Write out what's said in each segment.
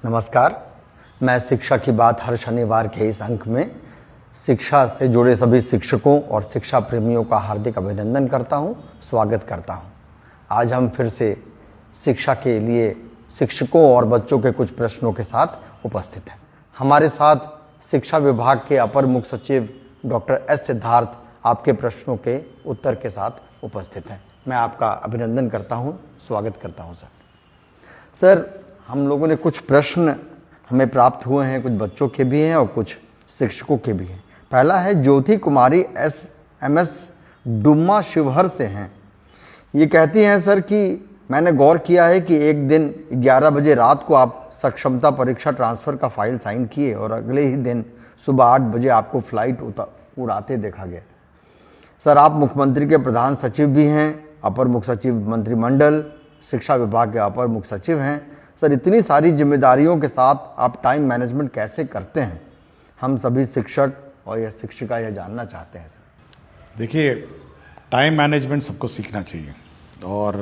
नमस्कार। मैं शिक्षा की बात हर शनिवार के इस अंक में शिक्षा से जुड़े सभी शिक्षकों और शिक्षा प्रेमियों का हार्दिक अभिनंदन करता हूं, स्वागत करता हूं। आज हम फिर से शिक्षा के लिए शिक्षकों और बच्चों के कुछ प्रश्नों के साथ उपस्थित हैं। हमारे साथ शिक्षा विभाग के अपर मुख्य सचिव डॉक्टर एस सिद्धार्थ आपके प्रश्नों के उत्तर के साथ उपस्थित हैं। मैं आपका अभिनंदन करता हूं, स्वागत करता हूं सर। हम लोगों ने कुछ प्रश्न हमें प्राप्त हुए हैं, कुछ बच्चों के भी हैं और कुछ शिक्षकों के भी हैं। पहला है ज्योति कुमारी SMS डुम्मा शिवहर से हैं। ये कहती हैं सर कि मैंने गौर किया है कि एक दिन 11 बजे रात को आप सक्षमता परीक्षा ट्रांसफ़र का फाइल साइन किए और अगले ही दिन सुबह 8 बजे आपको फ्लाइट उड़ाते देखा गया। सर, आप मुख्यमंत्री के प्रधान सचिव भी हैं, अपर मुख्य सचिव मंत्रिमंडल, शिक्षा विभाग के अपर मुख्य सचिव हैं। सर, इतनी सारी जिम्मेदारियों के साथ आप टाइम मैनेजमेंट कैसे करते हैं? हम सभी शिक्षक और यह शिक्षिका यह जानना चाहते हैं सर। देखिए, टाइम मैनेजमेंट सबको सीखना चाहिए और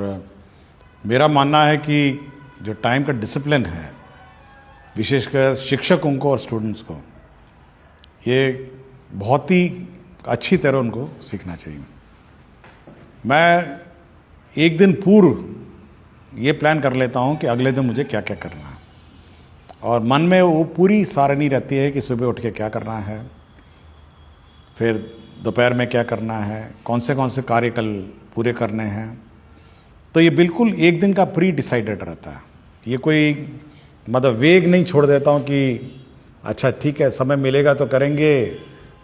मेरा मानना है कि जो टाइम का डिसिप्लिन है, विशेषकर शिक्षकों को और स्टूडेंट्स को, ये बहुत ही अच्छी तरह उनको सीखना चाहिए। मैं एक दिन पूर्व ये प्लान कर लेता हूँ कि अगले दिन मुझे क्या क्या करना है और मन में वो पूरी सारणी रहती है कि सुबह उठ के क्या करना है, फिर दोपहर में क्या करना है, कौन से कार्य कल पूरे करने हैं। तो ये बिल्कुल एक दिन का प्री डिसाइडेड रहता है। ये कोई मतलब वेग नहीं छोड़ देता हूँ कि अच्छा ठीक है, समय मिलेगा तो करेंगे,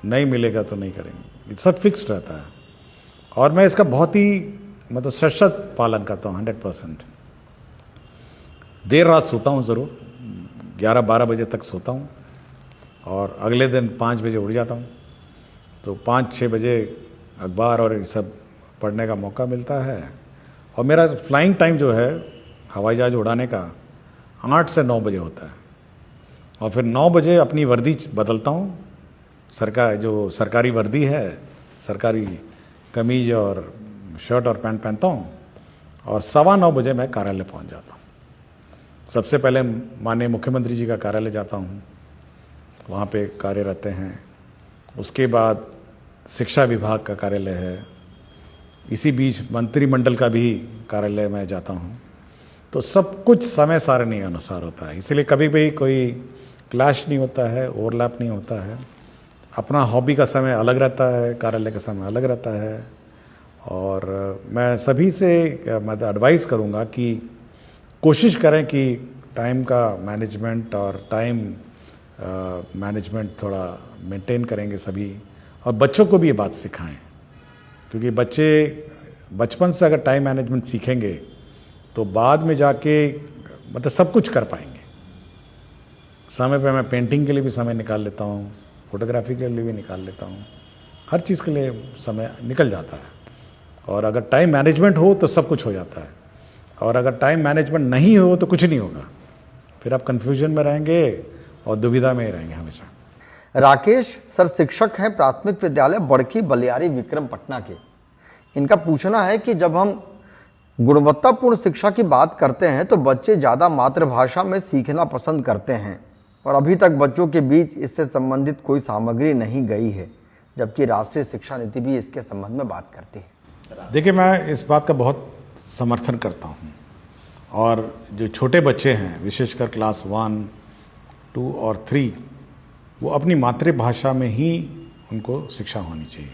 नहीं मिलेगा तो नहीं करेंगे। ये सब फिक्स्ड रहता है और मैं इसका बहुत ही मतलब सशक्त पालन करता हूँ, 100%। देर रात सोता हूँ ज़रूर, 11-12 बजे तक सोता हूँ और अगले दिन 5 बजे उठ जाता हूँ। तो 5-6 बजे अखबार और ये सब पढ़ने का मौका मिलता है। और मेरा फ्लाइंग टाइम जो है हवाई जहाज़ उड़ाने का 8 से 9 बजे होता है और फिर 9 बजे अपनी वर्दी बदलता हूँ। जो सरकारी वर्दी है, सरकारी कमीज और शर्ट और पैंट पहनता हूँ और 9:15 बजे मैं कार्यालय पहुँच जाता हूँ। सबसे पहले माननीय मुख्यमंत्री जी का कार्यालय जाता हूँ, वहाँ पे कार्य रहते हैं। उसके बाद शिक्षा विभाग का कार्यालय है, इसी बीच मंत्रिमंडल का भी कार्यालय में जाता हूँ। तो सब कुछ समय सारणी अनुसार होता है, इसलिए कभी भी कोई क्लैश नहीं होता है, ओवरलैप नहीं होता है। अपना हॉबी का समय अलग रहता है, कार्यालय का समय अलग रहता है। और मैं सभी से मैं एडवाइस करूँगा कि कोशिश करें कि टाइम का मैनेजमेंट और टाइम मैनेजमेंट थोड़ा मेंटेन करेंगे सभी, और बच्चों को भी ये बात सिखाएं, क्योंकि बच्चे बचपन से अगर टाइम मैनेजमेंट सीखेंगे तो बाद में जाके मतलब सब कुछ कर पाएंगे। समय पे मैं पेंटिंग के लिए भी समय निकाल लेता हूँ, फोटोग्राफी के लिए भी निकाल लेता हूँ, हर चीज़ के लिए समय निकल जाता है। और अगर टाइम मैनेजमेंट हो तो सब कुछ हो जाता है, और अगर टाइम मैनेजमेंट नहीं हो तो कुछ नहीं होगा। फिर आप कंफ्यूजन में रहेंगे और दुविधा में ही रहेंगे हमेशा। राकेश सर शिक्षक हैं प्राथमिक विद्यालय बड़की बलियारी विक्रम पटना के। इनका पूछना है कि जब हम गुणवत्तापूर्ण शिक्षा की बात करते हैं तो बच्चे ज़्यादा मातृभाषा में सीखना पसंद करते हैं और अभी तक बच्चों के बीच इससे संबंधित कोई सामग्री नहीं गई है, जबकि राष्ट्रीय शिक्षा नीति भी इसके संबंध में बात करती है। देखिए, मैं इस बात का बहुत समर्थन करता हूँ और जो छोटे बच्चे हैं, विशेषकर क्लास 1, 2 और 3, वो अपनी मातृभाषा में ही उनको शिक्षा होनी चाहिए।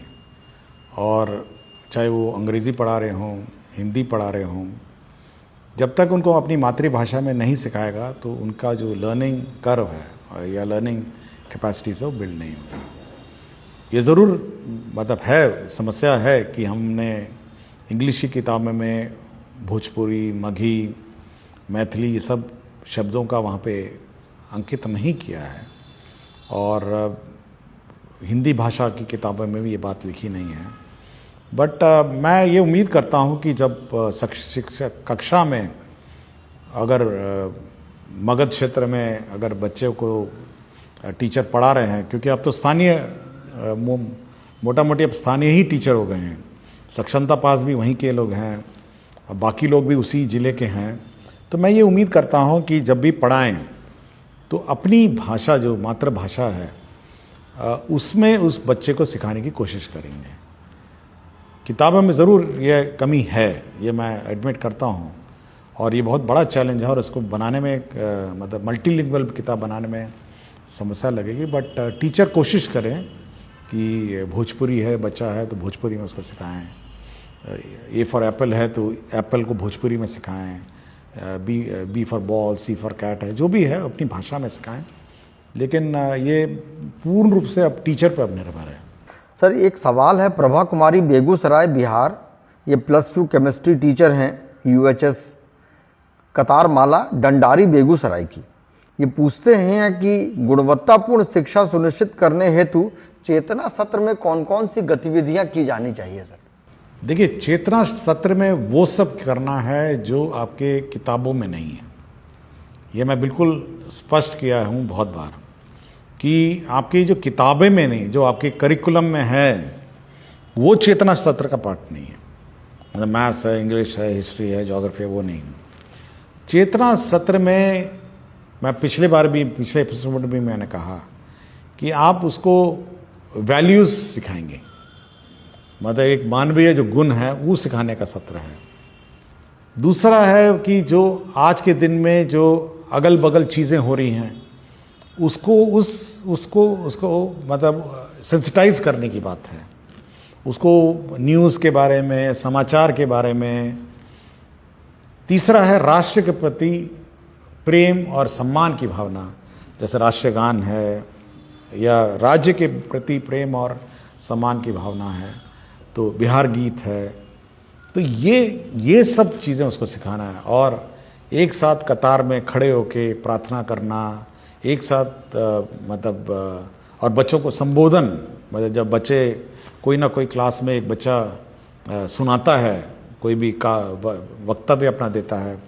और चाहे वो अंग्रेज़ी पढ़ा रहे हों, हिंदी पढ़ा रहे हों, जब तक उनको अपनी मातृभाषा में नहीं सिखाएगा तो उनका जो लर्निंग कर्व है या लर्निंग कैपेसिटी से वो बिल्ड नहीं होगी। ये ज़रूर मतलब है, समस्या है कि हमने इंग्लिश की किताबों में भोजपुरी, मगही, मैथिली ये सब शब्दों का वहाँ पे अंकित नहीं किया है, और हिंदी भाषा की किताबों में भी ये बात लिखी नहीं है। बट मैं ये उम्मीद करता हूँ कि जब शिक्षक कक्षा में अगर मगध क्षेत्र में अगर बच्चे को टीचर पढ़ा रहे हैं, क्योंकि अब तो स्थानीय मोटा मोटी अब स्थानीय ही टीचर हो गए हैं, सक्षमता पास भी वहीं के लोग हैं और बाकी लोग भी उसी ज़िले के हैं, तो मैं ये उम्मीद करता हूँ कि जब भी पढ़ाएं तो अपनी भाषा जो मातृभाषा है उसमें उस बच्चे को सिखाने की कोशिश करेंगे। किताबों में ज़रूर ये कमी है, ये मैं एडमिट करता हूँ, और ये बहुत बड़ा चैलेंज है, और इसको बनाने में मतलब मल्टीलिंगुअल किताब बनाने में समस्या लगेगी। बट टीचर कोशिश करें कि भोजपुरी है, बच्चा है तो भोजपुरी में उसको सिखाएं, ए फॉर एप्पल है तो एप्पल को भोजपुरी में सिखाएं, B for ball, C for cat है, जो भी है अपनी भाषा में सिखाएं। लेकिन ये पूर्ण रूप से अब टीचर पर अब निर्भर है। सर एक सवाल है, प्रभा कुमारी बेगूसराय बिहार, ये +2 केमिस्ट्री टीचर हैं, UHS कतारमाला डंडारी बेगूसराय की। ये पूछते हैं कि गुणवत्तापूर्ण शिक्षा सुनिश्चित करने हेतु चेतना सत्र में कौन कौन सी गतिविधियां की जानी चाहिए सर? देखिए, चेतना सत्र में वो सब करना है जो आपके किताबों में नहीं है। ये मैं बिल्कुल स्पष्ट किया हूँ बहुत बार कि आपकी जो किताबें में नहीं, जो आपके करिकुलम में है, वो चेतना सत्र का पार्ट नहीं है। मतलब मैथ्स है, इंग्लिश है, हिस्ट्री है, ज्योग्राफी है, वो नहीं। चेतना सत्र में मैं पिछले एपिसोड में मैंने कहा कि आप उसको वैल्यूज़ सिखाएंगे, मतलब एक मानवीय जो गुण है वो सिखाने का सत्र है। दूसरा है कि जो आज के दिन में जो अगल बगल चीज़ें हो रही हैं उसको मतलब सेंसिटाइज करने की बात है, उसको न्यूज़ के बारे में, समाचार के बारे में। तीसरा है राष्ट्र के प्रति प्रेम और सम्मान की भावना, जैसे राष्ट्रीय गान है या राज्य के प्रति प्रेम और सम्मान की भावना है, तो बिहार गीत है। तो ये सब चीज़ें उसको सिखाना है, और एक साथ कतार में खड़े होके प्रार्थना करना, एक साथ और बच्चों को संबोधन, मतलब जब बच्चे कोई ना कोई क्लास में एक बच्चा सुनाता है, कोई भी का वक्तव्य अपना देता है,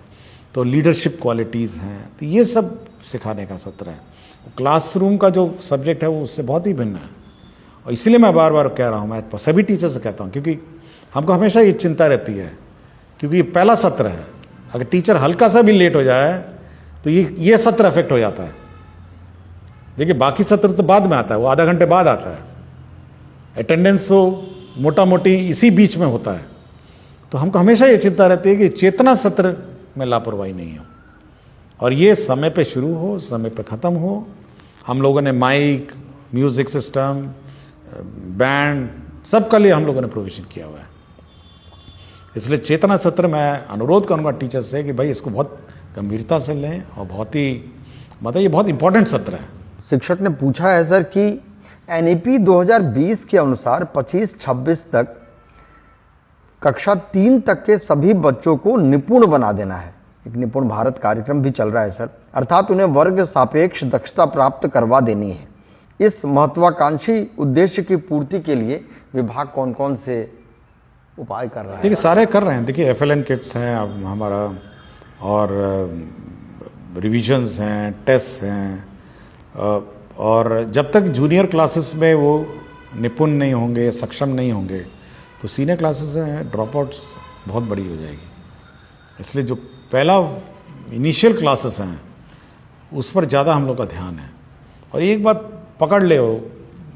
तो लीडरशिप क्वालिटीज़ हैं, तो ये सब सिखाने का सत्र है। क्लासरूम का जो सब्जेक्ट है वो उससे बहुत ही भिन्न है, और इसलिए मैं बार बार कह रहा हूँ, मैं सभी टीचर से कहता हूँ, क्योंकि हमको हमेशा ये चिंता रहती है, क्योंकि ये पहला सत्र है। अगर टीचर हल्का सा भी लेट हो जाए तो ये सत्र अफेक्ट हो जाता है। देखिए, बाकी सत्र तो बाद में आता है, वो आधा घंटे बाद आता है, अटेंडेंस तो मोटा मोटी इसी बीच में होता है। तो हमको हमेशा ये चिंता रहती है कि चेतना सत्र में लापरवाही नहीं हो, और ये समय पे शुरू हो, समय पे ख़त्म हो। हम लोगों ने माइक, म्यूज़िक सिस्टम, बैंड, सबका लिए हम लोगों ने प्रोविज़न किया हुआ है। इसलिए चेतना सत्र मैं अनुरोध करूंगा टीचर से कि भाई इसको बहुत गंभीरता से लें, और बहुत ही मतलब ये बहुत इंपॉर्टेंट सत्र है। शिक्षक ने पूछा है सर कि NEP 2020 के अनुसार 25-26 तक कक्षा 3 तक के सभी बच्चों को निपुण बना देना है। एक निपुण भारत कार्यक्रम भी चल रहा है सर, अर्थात उन्हें वर्ग सापेक्ष दक्षता प्राप्त करवा देनी है। इस महत्वाकांक्षी उद्देश्य की पूर्ति के लिए विभाग कौन कौन से उपाय कर रहा है? देखिए, सारे कर रहे हैं। देखिए, FLN किट्स हैं अब हमारा, और रिविजन्स हैं, टेस्ट हैं, और जब तक जूनियर क्लासेस में वो निपुण नहीं होंगे, सक्षम नहीं होंगे, तो सीनियर क्लासेस में ड्रॉप आउट्स बहुत बड़ी हो जाएगी। इसलिए जो पहला इनिशियल क्लासेस हैं उस पर ज़्यादा हम लोग का ध्यान है, और एक बार पकड़ ले हो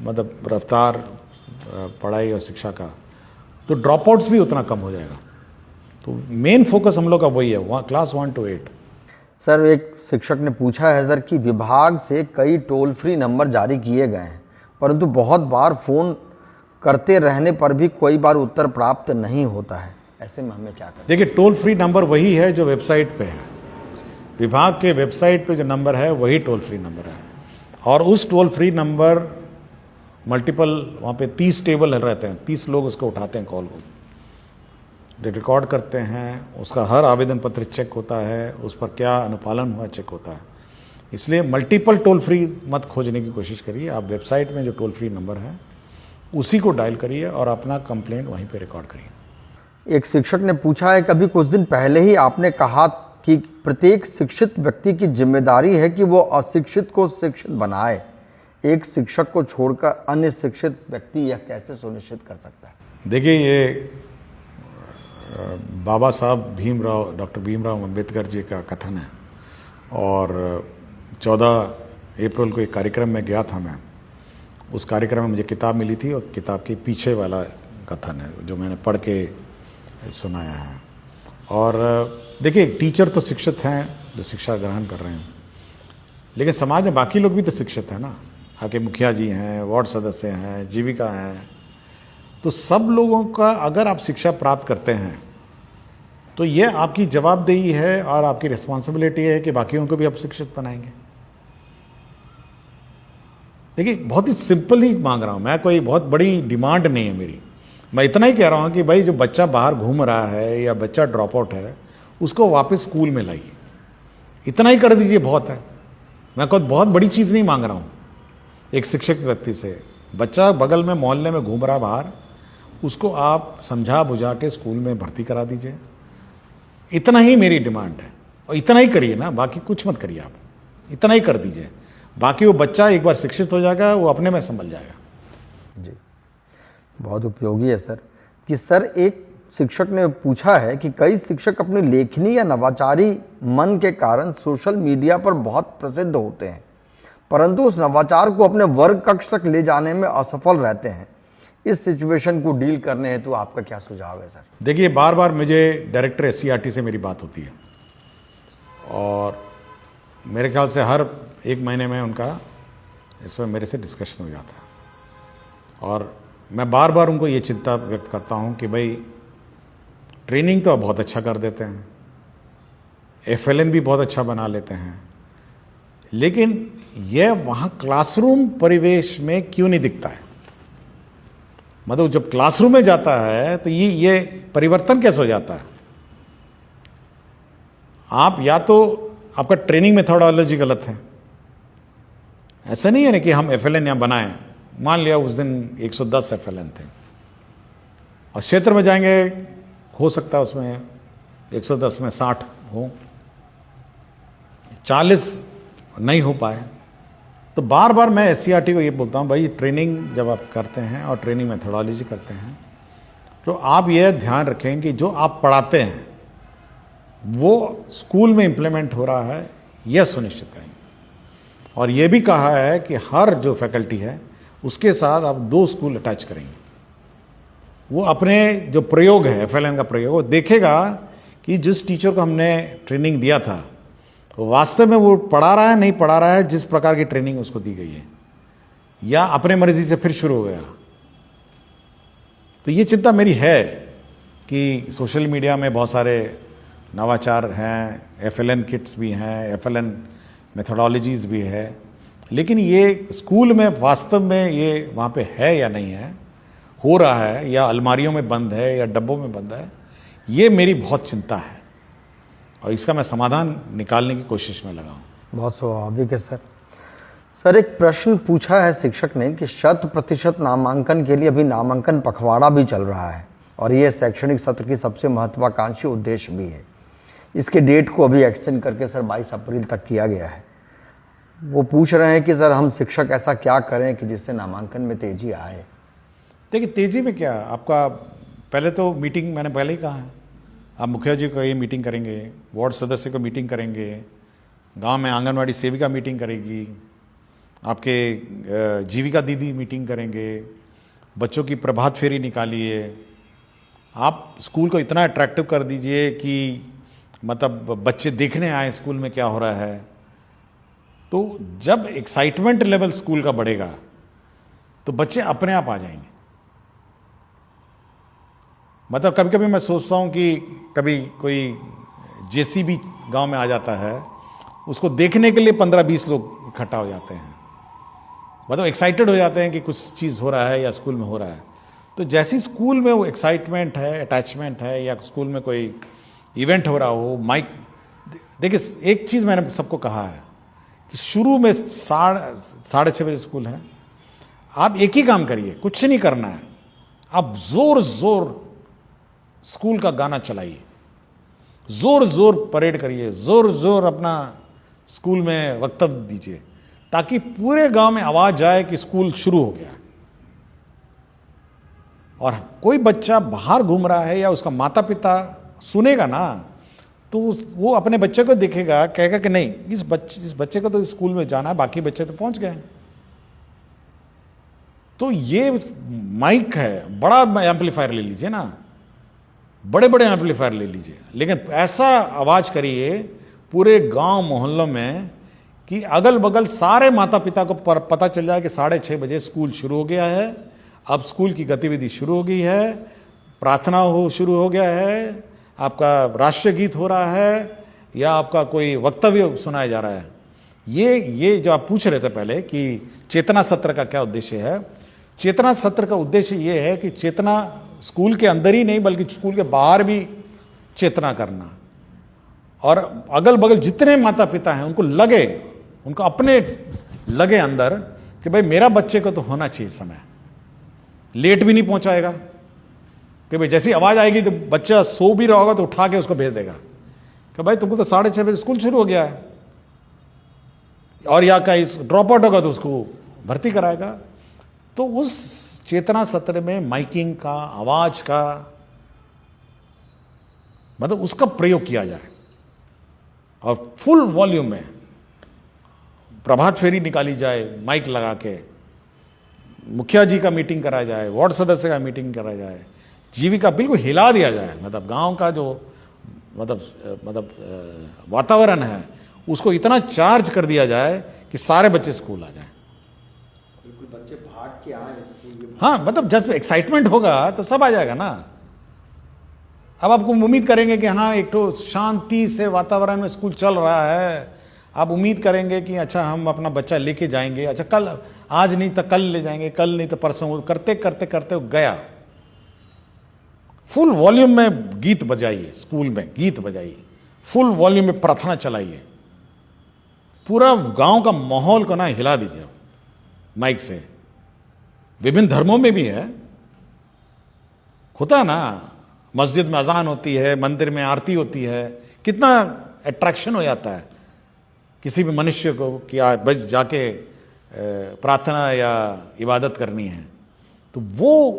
मतलब रफ्तार पढ़ाई और शिक्षा का, तो ड्रॉप आउट्स भी उतना कम हो जाएगा। तो मेन फोकस हम लोग का वही है, क्लास 1 to 8। सर एक शिक्षक ने पूछा है सर कि विभाग से कई टोल फ्री नंबर जारी किए गए हैं, परंतु बहुत बार फ़ोन करते रहने पर भी कोई बार उत्तर प्राप्त नहीं होता है, ऐसे में हमें क्या करें? देखिए, टोल फ्री नंबर वही है जो वेबसाइट पे है, विभाग के वेबसाइट पे जो नंबर है वही टोल फ्री नंबर है, और उस टोल फ्री नंबर मल्टीपल वहाँ पे 30 टेबल रहते हैं, 30 लोग उसको उठाते हैं, कॉल को रिकॉर्ड करते हैं, उसका हर आवेदन पत्र चेक होता है, उस पर क्या अनुपालन हुआ चेक होता है। इसलिए मल्टीपल टोल फ्री मत खोजने की कोशिश करिए, आप वेबसाइट में जो टोल फ्री नंबर है उसी को डायल करिए और अपना कंप्लेंट वहीं पे रिकॉर्ड करिए। एक शिक्षक ने पूछा है, कभी कुछ दिन पहले ही आपने कहा कि प्रत्येक शिक्षित व्यक्ति की जिम्मेदारी है कि वो अशिक्षित को शिक्षित बनाए, एक शिक्षक को छोड़कर अन्य शिक्षित व्यक्ति यह कैसे सुनिश्चित कर सकता है? देखिए, ये बाबा साहब डॉक्टर भीमराव अम्बेडकर जी का कथन है, और 14 अप्रैल को एक कार्यक्रम में गया था मैं। उस कार्यक्रम में मुझे किताब मिली थी और किताब के पीछे वाला कथन है जो मैंने पढ़ के सुनाया है। और देखिए, टीचर तो शिक्षित हैं जो शिक्षा ग्रहण कर रहे हैं, लेकिन समाज में बाकी लोग भी तो शिक्षित हैं ना। आपके मुखिया जी हैं, वार्ड सदस्य हैं, जीविका हैं, तो सब लोगों का अगर आप शिक्षा प्राप्त करते हैं तो ये आपकी जवाबदेही है और आपकी रिस्पॉन्सिबिलिटी है कि बाकियों को भी आप शिक्षित बनाएंगे। देखिए, बहुत ही सिंपल ही मांग रहा हूं मैं, कोई बहुत बड़ी डिमांड नहीं है मेरी। मैं इतना ही कह रहा हूं कि भाई जो बच्चा बाहर घूम रहा है या बच्चा ड्रॉप आउट है उसको वापस स्कूल में लाइए, इतना ही कर दीजिए, बहुत है। मैं कोई बहुत बड़ी चीज़ नहीं मांग रहा हूं एक शिक्षित व्यक्ति से। बच्चा बगल में मोहल्ले में घूम रहा बाहर, उसको आप समझा बुझा के स्कूल में भर्ती करा दीजिए, इतना ही मेरी डिमांड है। और इतना ही करिए ना, बाकी कुछ मत करिए, आप इतना ही कर दीजिए। बाकी वो बच्चा एक बार शिक्षित हो जाएगा, वो अपने में संभल जाएगा। जी, बहुत उपयोगी है सर। कि सर, एक शिक्षक ने पूछा है कि कई शिक्षक अपनी लेखनी या नवाचारी मन के कारण सोशल मीडिया पर बहुत प्रसिद्ध होते हैं, परंतु उस नवाचार को अपने वर्ग कक्ष तक ले जाने में असफल रहते हैं। इस सिचुएशन को डील करने हेतु तो आपका क्या सुझाव है सर? देखिए, बार बार मुझे डायरेक्टर SCERT से मेरी बात होती है और मेरे ख्याल से हर एक महीने में उनका इस पर मेरे से डिस्कशन हो जाता है। और मैं बार बार उनको ये चिंता व्यक्त करता हूँ कि भाई ट्रेनिंग तो बहुत अच्छा कर देते हैं, FLN भी बहुत अच्छा बना लेते हैं, लेकिन यह वहाँ क्लासरूम परिवेश में क्यों नहीं दिखता है? मतलब जब क्लासरूम में जाता है तो ये परिवर्तन कैसे हो जाता है? आप या तो आपका ट्रेनिंग मेथोडोलॉजी गलत है। ऐसा नहीं है ना कि हम FLN यहाँ बनाएं, मान लिया उस दिन 110 FLN थे और क्षेत्र में जाएंगे, हो सकता है उसमें 110 में 60 हो, 40 नहीं हो पाए। तो बार बार मैं SCERT को ये बोलता हूँ, भाई ट्रेनिंग जब आप करते हैं और ट्रेनिंग मेथोडोलॉजी करते हैं तो आप ये ध्यान रखें कि जो आप पढ़ाते हैं वो स्कूल में इम्प्लीमेंट हो रहा है, यह सुनिश्चित करें। और ये भी कहा है कि हर जो फैकल्टी है उसके साथ आप 2 स्कूल अटैच करेंगे। वो अपने जो प्रयोग है FLN का प्रयोग, वो देखेगा कि जिस टीचर को हमने ट्रेनिंग दिया था वास्तव में वो पढ़ा रहा है, नहीं पढ़ा रहा है जिस प्रकार की ट्रेनिंग उसको दी गई है, या अपने मर्जी से फिर शुरू हो गया। तो ये चिंता मेरी है कि सोशल मीडिया में बहुत सारे नवाचार हैं, FLN किट्स भी हैं, FLN मेथोडोलॉजीज भी है, लेकिन ये स्कूल में वास्तव में ये वहाँ पे है या नहीं है, हो रहा है या अलमारियों में बंद है या डब्बों में बंद है, ये मेरी बहुत चिंता है और इसका मैं समाधान निकालने की कोशिश में लगा हूँ। बहुत स्वाभाविक है सर। सर, एक प्रश्न पूछा है शिक्षक ने कि 100% नामांकन के लिए अभी नामांकन पखवाड़ा भी चल रहा है और यह शैक्षणिक सत्र की सबसे महत्वाकांक्षी उद्देश्य भी है। इसके डेट को अभी एक्सटेंड करके सर 22 अप्रैल तक किया गया है। वो पूछ रहे हैं कि सर हम शिक्षक ऐसा क्या करें कि जिससे नामांकन में तेजी आए? देखिए, तेजी में क्या, आपका पहले तो मीटिंग, मैंने पहले ही कहा है, आप मुखिया जी को ये मीटिंग करेंगे, वार्ड सदस्य को मीटिंग करेंगे, गांव में आंगनवाड़ी सेविका मीटिंग करेगी, आपके जीविका दीदी मीटिंग करेंगे, बच्चों की प्रभात फेरी निकालिए, आप स्कूल को इतना अट्रैक्टिव कर दीजिए कि मतलब बच्चे देखने आए स्कूल में क्या हो रहा है। तो जब एक्साइटमेंट लेवल स्कूल का बढ़ेगा तो बच्चे अपने आप आ जाएंगे। मतलब कभी कभी मैं सोचता हूँ कि कभी कोई JCB गांव में आ जाता है, उसको देखने के लिए 15-20 लोग इकट्ठा हो जाते हैं, मतलब एक्साइटेड हो जाते हैं कि कुछ चीज़ हो रहा है या स्कूल में हो रहा है। तो जैसी स्कूल में वो एक्साइटमेंट है, अटैचमेंट है, या स्कूल में कोई इवेंट हो रहा हो, माइक, देखिए एक चीज़ मैंने सबको कहा है कि शुरू में 6:30 बजे स्कूल है, आप एक ही काम करिए, कुछ नहीं करना है, आप जोर जोर स्कूल का गाना चलाइए, जोर जोर परेड करिए, जोर जोर अपना स्कूल में वक्तव्य दीजिए, ताकि पूरे गांव में आवाज जाए कि स्कूल शुरू हो गया। और कोई बच्चा बाहर घूम रहा है या उसका माता पिता सुनेगा ना, तो वो अपने बच्चे को देखेगा, कहेगा कि नहीं इस बच्चे को तो स्कूल में जाना है, बाकी बच्चे तो पहुंच गए हैं। तो ये माइक है, बड़ा एम्पलीफायर ले लीजिए ना, बड़े बड़े एम्पलीफायर ले लीजिए, लेकिन ऐसा आवाज करिए पूरे गांव मोहल्लों में कि अगल बगल सारे माता पिता को पता चल जाए कि 6:30 बजे स्कूल शुरू हो गया है, अब स्कूल की गतिविधि शुरू हो गई है, प्रार्थना शुरू हो गया है, आपका राष्ट्रीय गीत हो रहा है या आपका कोई वक्तव्य सुनाया जा रहा है। ये जो आप पूछ रहे थे पहले कि चेतना सत्र का क्या उद्देश्य है, चेतना सत्र का उद्देश्य ये है कि चेतना स्कूल के अंदर ही नहीं बल्कि स्कूल के बाहर भी चेतना करना, और अगल बगल जितने माता पिता हैं उनको लगे, उनको अपने लगे अंदर कि भाई मेरा बच्चे को तो होना चाहिए समय, लेट भी नहीं पहुंचाएगा, कि भाई जैसी आवाज आएगी तो बच्चा सो भी रहा होगा तो उठा के उसको भेज देगा कि भाई तुमको तो 6:30 बजे स्कूल शुरू हो गया है, और या कहीं ड्रॉप आउट होगा तो उसको भर्ती कराएगा। तो उस चेतना सत्र में माइकिंग का, आवाज का, मतलब उसका प्रयोग किया जाए और फुल वॉल्यूम में प्रभात फेरी निकाली जाए, माइक लगा के मुखिया जी का मीटिंग कराया जाए, वार्ड सदस्य का मीटिंग कराया जाए, जीविका बिल्कुल हिला दिया जाए, मतलब गांव का जो वातावरण है उसको इतना चार्ज कर दिया जाए कि सारे बच्चे स्कूल आ जाएं। बिल्कुल बच्चे भाग के आए स्कूल में। हाँ, मतलब जब एक्साइटमेंट होगा तो सब आ जाएगा ना। अब आपको उम्मीद करेंगे कि हाँ एक तो शांति से वातावरण में स्कूल चल रहा है, आप उम्मीद करेंगे कि अच्छा हम अपना बच्चा लेके जाएंगे, अच्छा कल, आज नहीं तो कल ले जाएंगे, कल नहीं तो परसों, करते करते करते गया। फुल वॉल्यूम में गीत बजाइए, स्कूल में गीत बजाइए, फुल वॉल्यूम में प्रार्थना चलाइए, पूरा गांव का माहौल को ना हिला दीजिए माइक से। विभिन्न धर्मों में भी है, होता है ना, मस्जिद में अजान होती है, मंदिर में आरती होती है, कितना अट्रैक्शन हो जाता है किसी भी मनुष्य को कि बस जाके प्रार्थना या इबादत करनी है, तो वो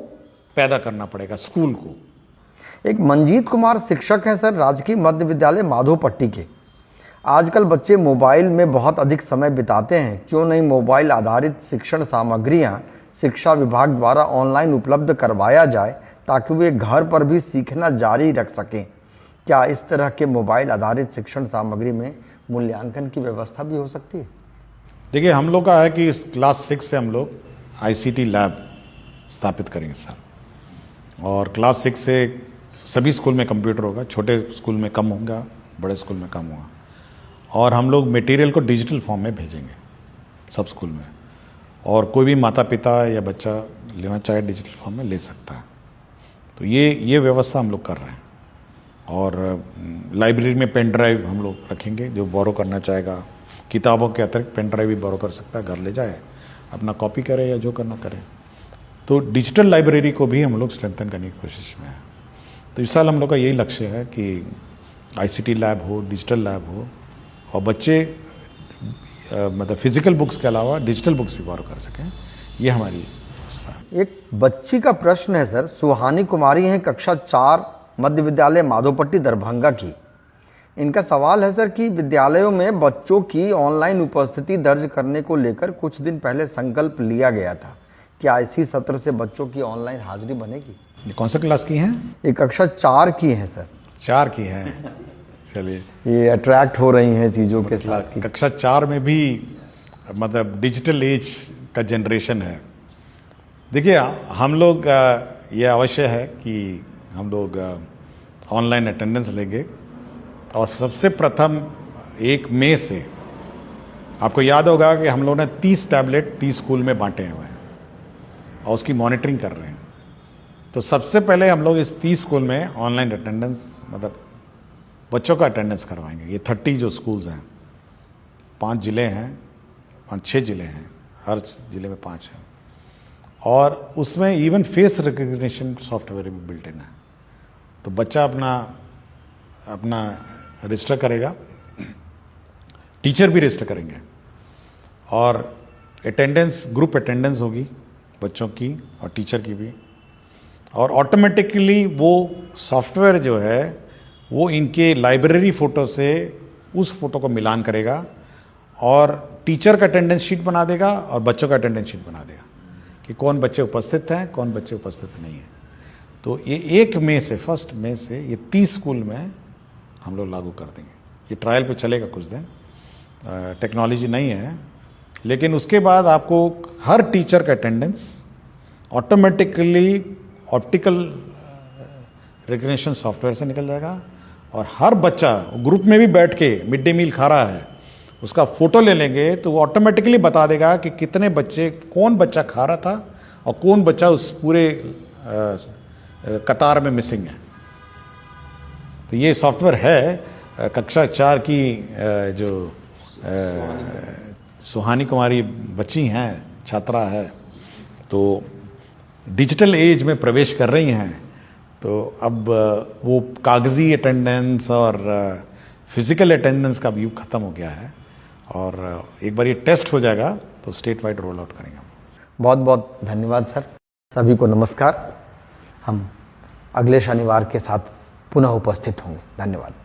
पैदा करना पड़ेगा स्कूल को। एक मंजीत कुमार शिक्षक हैं सर, राजकीय मध्य विद्यालय माधोपट्टी के। आजकल बच्चे मोबाइल में बहुत अधिक समय बिताते हैं, क्यों नहीं मोबाइल आधारित शिक्षण सामग्रियां शिक्षा विभाग द्वारा ऑनलाइन उपलब्ध करवाया जाए ताकि वे घर पर भी सीखना जारी रख सकें। क्या इस तरह के मोबाइल आधारित शिक्षण सामग्री में मूल्यांकन की व्यवस्था भी हो सकती है? देखिए, हम लोग का है कि इस क्लास 6 से हम लोग ICT लैब स्थापित करेंगे सर, और क्लास 6 से सभी स्कूल में कंप्यूटर होगा, छोटे स्कूल में कम होगा, बड़े स्कूल में कम होगा, और हम लोग मटेरियल को डिजिटल फॉर्म में भेजेंगे सब स्कूल में, और कोई भी माता पिता या बच्चा लेना चाहे डिजिटल फॉर्म में ले सकता है। तो ये व्यवस्था हम लोग कर रहे हैं, और लाइब्रेरी में पेन ड्राइव हम लोग रखेंगे, जो बोरो करना चाहेगा किताबों के अतिरिक्त पेन ड्राइव भी बोरो कर सकता है, घर ले जाए अपना कॉपी करे या जो करना करे। तो डिजिटल लाइब्रेरी को भी हम लोग स्ट्रेंथन करने की कोशिश में है। तो इस साल हम लोग का यही लक्ष्य है कि ICT लैब हो, डिजिटल लैब हो, और बच्चे मतलब फिजिकल बुक्स के अलावा डिजिटल बुक्स भी बोरो कर सकें, ये हमारी व्यवस्था है। एक बच्ची का प्रश्न है सर, सुहानी कुमारी हैं, कक्षा 4 मध्य विद्यालय माधोपट्टी दरभंगा की। इनका सवाल है सर कि विद्यालयों में बच्चों की ऑनलाइन उपस्थिति दर्ज करने को लेकर कुछ दिन पहले संकल्प लिया गया था, क्या इसी सत्र से बच्चों की ऑनलाइन हाजिरी बनेगी? ये कौन सा क्लास की हैं? ये कक्षा 4 की है सर। 4 की हैं, चलिए। ये अट्रैक्ट हो रही हैं चीज़ों के साथ की। कक्षा 4 में भी मतलब डिजिटल एज का जनरेशन है। देखिए, हम लोग ये अवश्य है कि हम लोग ऑनलाइन अटेंडेंस लेंगे, और सबसे प्रथम 1 मई से आपको याद होगा कि हम लोगों ने 30 टैबलेट 30 स्कूल में बांटे हुए हैं और उसकी मॉनिटरिंग कर रहे हैं। तो सबसे पहले हम लोग इस 30 स्कूल में ऑनलाइन अटेंडेंस, मतलब बच्चों का अटेंडेंस करवाएंगे। ये 30 जो स्कूल्स हैं, 5 ज़िले हैं, 5-6 ज़िले हैं, हर ज़िले में 5 हैं, और उसमें इवन फेस रिकग्निशन सॉफ्टवेयर भी बिल्ट इन है। तो बच्चा अपना रजिस्टर करेगा, टीचर भी रजिस्टर करेंगे, और अटेंडेंस, ग्रुप अटेंडेंस होगी बच्चों की और टीचर की भी, और ऑटोमेटिकली वो सॉफ्टवेयर जो है वो इनके लाइब्रेरी फ़ोटो से उस फोटो को मिलान करेगा और टीचर का अटेंडेंस शीट बना देगा और बच्चों का अटेंडेंस शीट बना देगा कि कौन बच्चे उपस्थित हैं, कौन बच्चे उपस्थित नहीं हैं। तो ये 1 मई से 1 मई से ये 30 स्कूल में हम लोग लागू कर देंगे। ये ट्रायल पे चलेगा कुछ दिन, टेक्नोलॉजी नहीं है, लेकिन उसके बाद आपको हर टीचर का attendance automatically optical recognition software से निकल जाएगा और हर बच्चा ग्रुप में भी बैठ के मिड डे मील खा रहा है, उसका फोटो ले लेंगे तो वो ऑटोमेटिकली बता देगा कि कितने बच्चे, कौन बच्चा खा रहा था और कौन बच्चा उस पूरे कतार में मिसिंग है। तो ये सॉफ्टवेयर है। कक्षा 4 की जो सुहानी कुमारी बच्ची हैं, छात्रा है, तो डिजिटल एज में प्रवेश कर रही हैं, तो अब वो कागजी अटेंडेंस और फिजिकल अटेंडेंस का भी युग खत्म हो गया है और एक बार ये टेस्ट हो जाएगा तो स्टेट वाइड रोल आउट करेंगे। बहुत बहुत धन्यवाद सर। सभी को नमस्कार। हम अगले शनिवार के साथ पुनः उपस्थित होंगे। धन्यवाद।